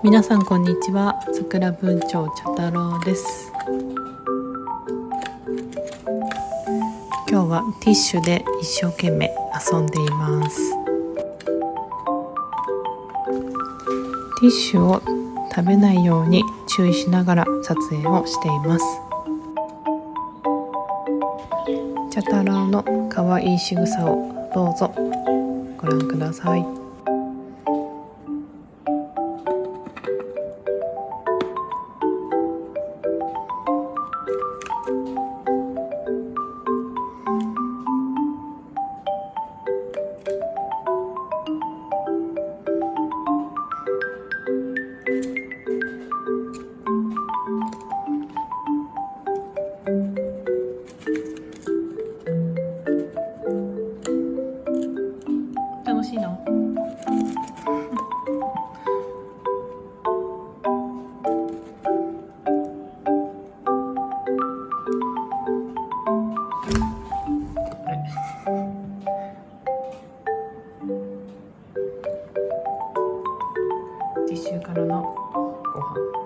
皆さんこんにちは。桜文鳥茶太郎です。今日はティッシュで一生懸命遊んでいます。ティッシュを食べないように注意しながら撮影をしています。茶太郎の可愛い仕草をどうぞご覧ください。楽しいの？ティッシュからのご飯。